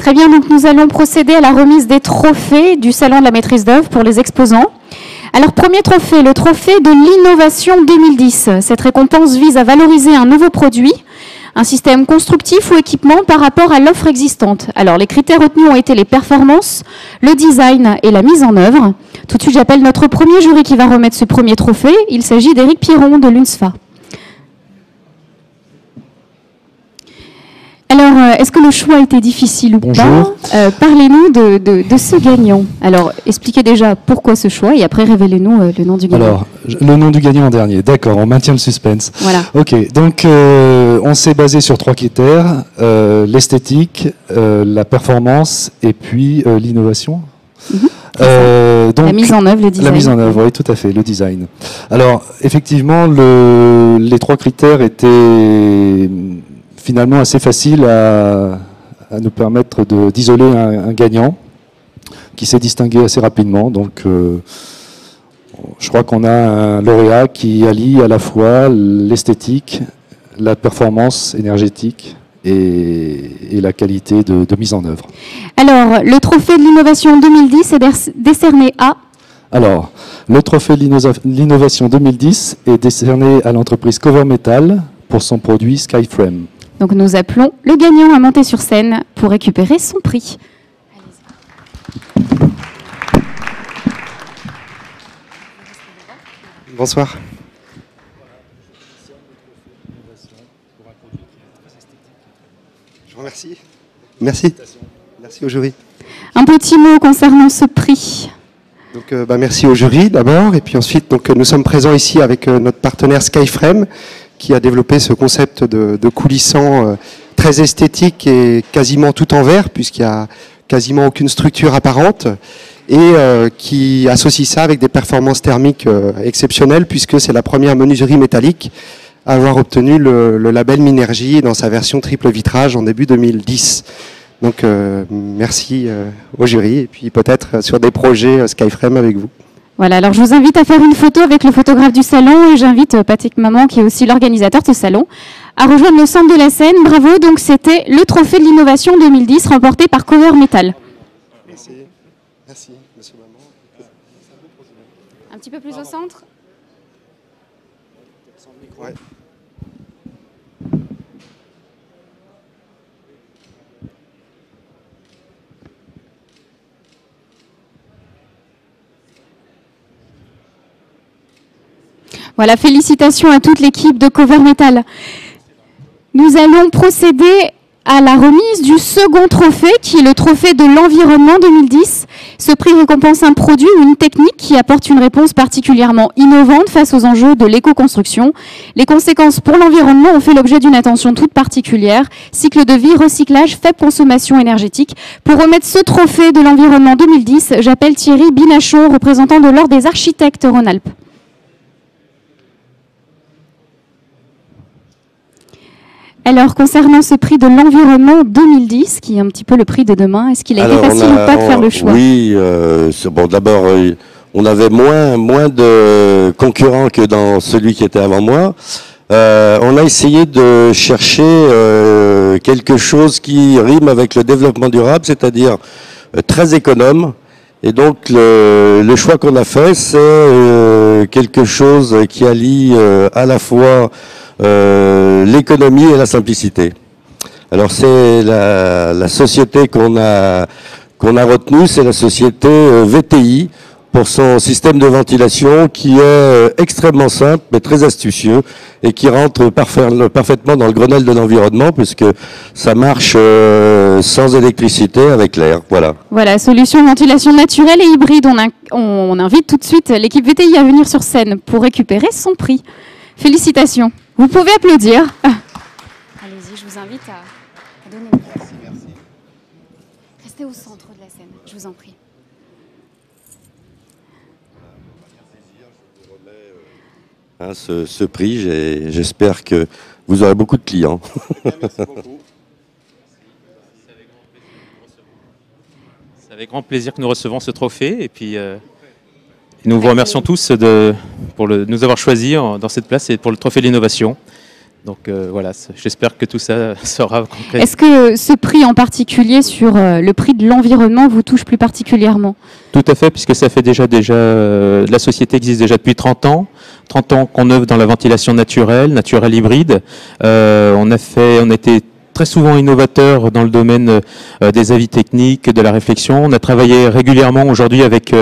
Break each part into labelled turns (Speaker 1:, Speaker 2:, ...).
Speaker 1: Très bien, donc nous allons procéder à la remise des trophées du Salon de la maîtrise d'œuvre pour les exposants. Alors, premier trophée, le trophée de l'innovation 2010. Cette récompense vise à valoriser un nouveau produit, un système constructif ou équipement par rapport à l'offre existante. Alors, les critères retenus ont été les performances, le design et la mise en œuvre. Tout de suite, j'appelle notre premier jury qui va remettre ce premier trophée. Il s'agit d'Éric Piron de l'UNSFA. Alors, est-ce que le choix a été difficile ou
Speaker 2: Bonjour.
Speaker 1: pas? Parlez-nous de ce gagnant. Alors, expliquez déjà pourquoi ce choix et après révélez-nous le nom du gagnant.
Speaker 2: Alors, le nom du gagnant en dernier. D'accord, on maintient le suspense.
Speaker 1: Voilà.
Speaker 2: Ok, donc on s'est basé sur 3 critères, l'esthétique, la performance et puis l'innovation.
Speaker 1: Donc, la mise en œuvre, le design.
Speaker 2: La mise en œuvre, oui, tout à fait, le design. Alors, effectivement, les 3 critères étaient finalement assez faciles à nous permettre d'isoler un gagnant qui s'est distingué assez rapidement. Donc, je crois qu'on a un lauréat qui allie à la fois l'esthétique, la performance énergétique et la qualité de mise en œuvre.
Speaker 1: Alors, le trophée de l'innovation 2010 est décerné à...
Speaker 2: Alors, le trophée de l'innovation 2010 est décerné à l'entreprise Cover Metal pour son produit Skyframe.
Speaker 1: Donc nous appelons le gagnant à monter sur scène pour récupérer son prix.
Speaker 3: Bonsoir. Je vous remercie. Merci. Merci au jury.
Speaker 1: Un petit mot concernant ce prix.
Speaker 3: Donc, merci au jury d'abord, et puis ensuite donc, nous sommes présents ici avec notre partenaire Skyframe qui a développé ce concept de coulissant très esthétique et quasiment tout en verre puisqu'il n'y a quasiment aucune structure apparente et qui associe ça avec des performances thermiques exceptionnelles puisque c'est la première menuiserie métallique à avoir obtenu le label Minergie dans sa version triple vitrage en début 2010. Donc merci au jury et puis peut-être sur des projets Skyframe avec vous.
Speaker 1: Voilà, alors je vous invite à faire une photo avec le photographe du salon et j'invite Patrick Maman, qui est aussi l'organisateur de ce salon, à rejoindre le centre de la scène. Bravo, donc c'était le trophée de l'innovation 2010 remporté par Cover Metal.
Speaker 3: Merci. Merci, monsieur Maman.
Speaker 1: Un petit peu plus au centre.
Speaker 3: Ouais.
Speaker 1: Voilà, félicitations à toute l'équipe de Cover Metal. Nous allons procéder à la remise du second trophée, qui est le trophée de l'environnement 2010. Ce prix récompense un produit ou une technique qui apporte une réponse particulièrement innovante face aux enjeux de l'éco-construction. Les conséquences pour l'environnement ont fait l'objet d'une attention toute particulière. Cycle de vie, recyclage, faible consommation énergétique. Pour remettre ce trophée de l'environnement 2010, j'appelle Thierry Binachon, représentant de l'Ordre des architectes Rhône-Alpes. Alors, concernant ce prix de l'environnement 2010, qui est un petit peu le prix de demain, est-ce qu'il a été facile ou pas de faire le choix?
Speaker 4: Oui, bon, d'abord, on avait moins de concurrents que dans celui qui était avant moi. On a essayé de chercher quelque chose qui rime avec le développement durable, c'est-à-dire très économe. Et donc, le choix qu'on a fait, c'est quelque chose qui allie à la fois l'économie et la simplicité. Alors c'est la société qu'on a retenue, c'est la société VTI pour son système de ventilation qui est extrêmement simple mais très astucieux et qui rentre parfaitement dans le Grenelle de l'environnement puisque ça marche sans électricité avec l'air. Voilà.
Speaker 1: Voilà, solution ventilation naturelle et hybride. On invite tout de suite l'équipe VTI à venir sur scène pour récupérer son prix. Félicitations. Vous pouvez applaudir. Allez-y, je vous invite à donner une place.
Speaker 3: Merci.
Speaker 1: Restez au centre de la scène, je vous en prie.
Speaker 4: Ce prix, j'espère que vous aurez beaucoup de clients.
Speaker 3: Merci beaucoup.
Speaker 5: C'est avec grand plaisir que nous recevons ce trophée et puis nous vous remercions tous de nous avoir choisis dans cette place et pour le trophée de l'innovation. Donc voilà, j'espère que tout ça sera concret.
Speaker 1: Est-ce que ce prix en particulier sur le prix de l'environnement vous touche plus particulièrement?
Speaker 5: Tout à fait, puisque ça fait déjà la société existe déjà depuis 30 ans. 30 ans qu'on œuvre dans la ventilation naturelle hybride. On a été très souvent innovateur dans le domaine des avis techniques, de la réflexion. On a travaillé régulièrement aujourd'hui avec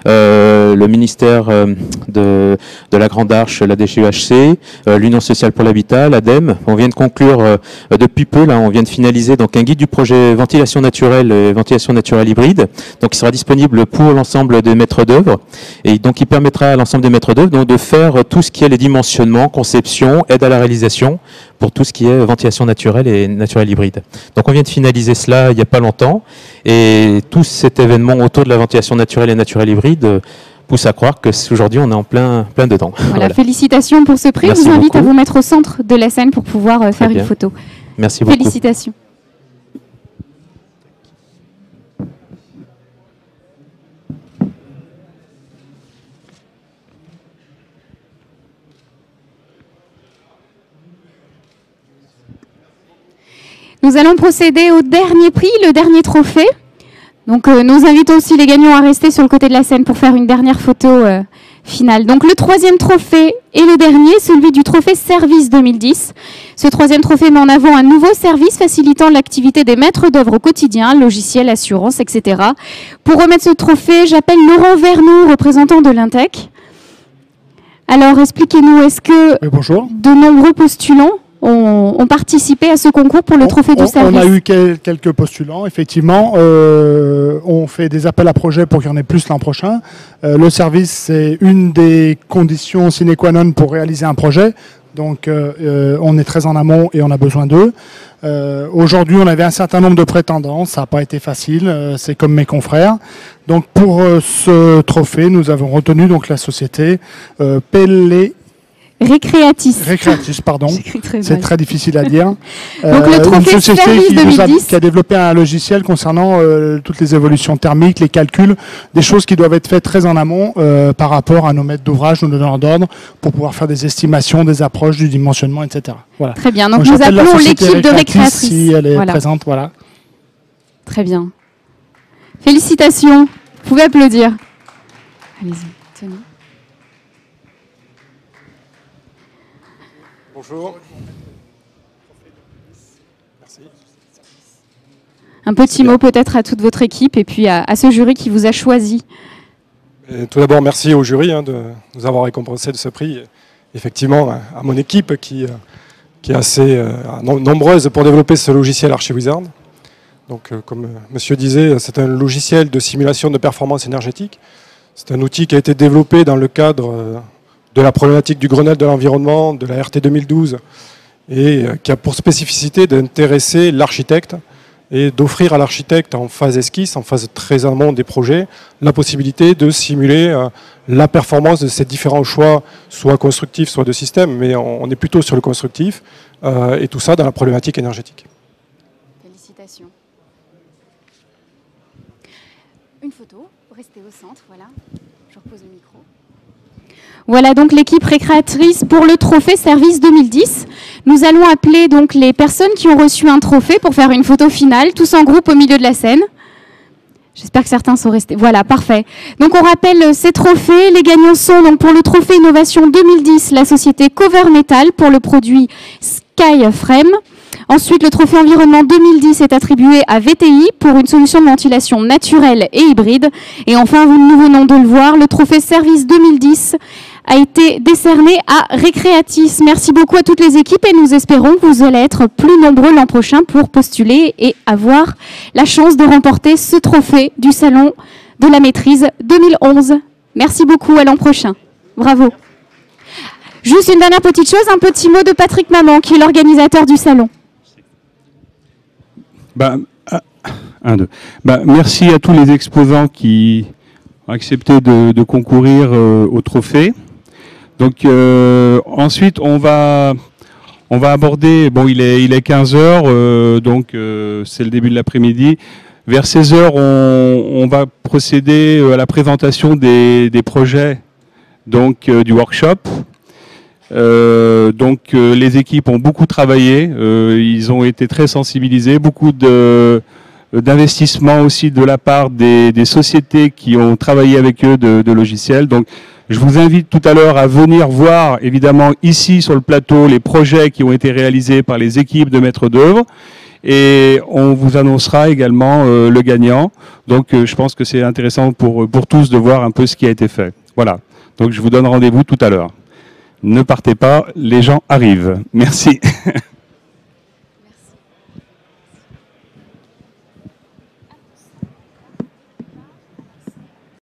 Speaker 5: le ministère de la Grande Arche, la DGEHC, l'Union sociale pour l'habitat, l'ADEME. On vient de conclure depuis peu, là, on vient de finaliser donc un guide du projet ventilation naturelle et ventilation naturelle hybride. Donc il sera disponible pour l'ensemble des maîtres d'œuvre et donc il permettra à l'ensemble des maîtres d'œuvre de faire tout ce qui est les dimensionnements, conception, aide à la réalisation pour tout ce qui est ventilation naturelle et naturelle hybride. Donc on vient de finaliser cela il n'y a pas longtemps et tout cet événement autour de la ventilation naturelle et naturelle hybride pousse à croire que aujourd'hui on est en plein dedans.
Speaker 1: Voilà. Félicitations pour ce prix.
Speaker 5: Merci
Speaker 1: Je vous invite
Speaker 5: beaucoup.
Speaker 1: à vous mettre au centre de la scène pour pouvoir faire une photo.
Speaker 5: Merci beaucoup.
Speaker 1: Félicitations. Nous allons procéder au dernier prix, le dernier trophée. Donc nous invitons aussi les gagnants à rester sur le côté de la scène pour faire une dernière photo finale. Donc le troisième trophée et le dernier, celui du trophée Service 2010. Ce troisième trophée met en avant un nouveau service facilitant l'activité des maîtres d'œuvre au quotidien, logiciels, assurances, etc. Pour remettre ce trophée, j'appelle Laurent Vernoux, représentant de l'Intec. Alors expliquez-nous, est-ce que
Speaker 6: bonjour.
Speaker 1: De nombreux postulants ont participé à ce concours pour le trophée du service?
Speaker 6: On a eu quelques postulants, effectivement. On fait des appels à projets pour qu'il y en ait plus l'an prochain. Le service, c'est une des conditions sine qua non pour réaliser un projet. Donc, on est très en amont et on a besoin d'eux. Aujourd'hui, on avait un certain nombre de prétendants. Ça n'a pas été facile. C'est comme mes confrères. Donc, pour ce trophée, nous avons retenu donc la société Pellé.
Speaker 1: Récréatis,
Speaker 6: pardon. C'est très difficile à dire.
Speaker 1: Donc le trophée
Speaker 6: une société
Speaker 1: Service 2010.
Speaker 6: qui a développé un logiciel concernant toutes les évolutions thermiques, les calculs, des choses qui doivent être faites très en amont par rapport à nos maîtres d'ouvrage, nos donneurs d'ordre, pour pouvoir faire des estimations, des approches, du dimensionnement, etc. Voilà.
Speaker 1: Très bien. Donc nous appelons l'équipe de Récréatis.
Speaker 6: Si elle est présente, voilà.
Speaker 1: Très bien. Félicitations. Vous pouvez applaudir. Allez-y, tenez.
Speaker 7: Bonjour. Merci.
Speaker 1: Un petit mot peut-être à toute votre équipe et puis à ce jury qui vous a choisi.
Speaker 7: Et tout d'abord, merci au jury de nous avoir récompensé de ce prix. Effectivement, à mon équipe qui est assez nombreuse pour développer ce logiciel ArchiWizard. Donc, comme monsieur disait, c'est un logiciel de simulation de performance énergétique. C'est un outil qui a été développé dans le cadre de la problématique du Grenelle de l'environnement, de la RT 2012, et qui a pour spécificité d'intéresser l'architecte et d'offrir à l'architecte en phase esquisse, en phase très amont des projets, la possibilité de simuler la performance de ces différents choix, soit constructifs, soit de système, mais on est plutôt sur le constructif, et tout ça dans la problématique énergétique.
Speaker 1: Félicitations. Une photo, restez au centre, voilà. Je repose le micro. Voilà donc l'équipe récréatrice pour le trophée Service 2010. Nous allons appeler donc les personnes qui ont reçu un trophée pour faire une photo finale, tous en groupe au milieu de la scène. J'espère que certains sont restés. Voilà, parfait. Donc on rappelle ces trophées. Les gagnants sont donc pour le trophée Innovation 2010, la société Cover Metal pour le produit Skyframe. Ensuite, le trophée Environnement 2010 est attribué à VTI pour une solution de ventilation naturelle et hybride. Et enfin, nous venons de le voir, le trophée Service 2010 a été décerné à Récréatis. Merci beaucoup à toutes les équipes et nous espérons que vous allez être plus nombreux l'an prochain pour postuler et avoir la chance de remporter ce trophée du Salon de la Maîtrise 2011. Merci beaucoup, à l'an prochain. Bravo. Juste une dernière petite chose, un petit mot de Patrick Maman, qui est l'organisateur du salon.
Speaker 8: Merci à tous les exposants qui ont accepté de concourir au trophée. Donc ensuite on va aborder, bon il est 15h, donc c'est le début de l'après-midi. Vers 16h on va procéder à la présentation des projets donc du workshop. Donc les équipes ont beaucoup travaillé, ils ont été très sensibilisés, beaucoup d'investissement aussi de la part des sociétés qui ont travaillé avec eux de logiciels. Donc je vous invite tout à l'heure à venir voir évidemment ici sur le plateau les projets qui ont été réalisés par les équipes de maîtres d'œuvre. Et on vous annoncera également le gagnant. Donc je pense que c'est intéressant pour tous de voir un peu ce qui a été fait. Voilà. Donc je vous donne rendez-vous tout à l'heure. Ne partez pas, les gens arrivent. Merci.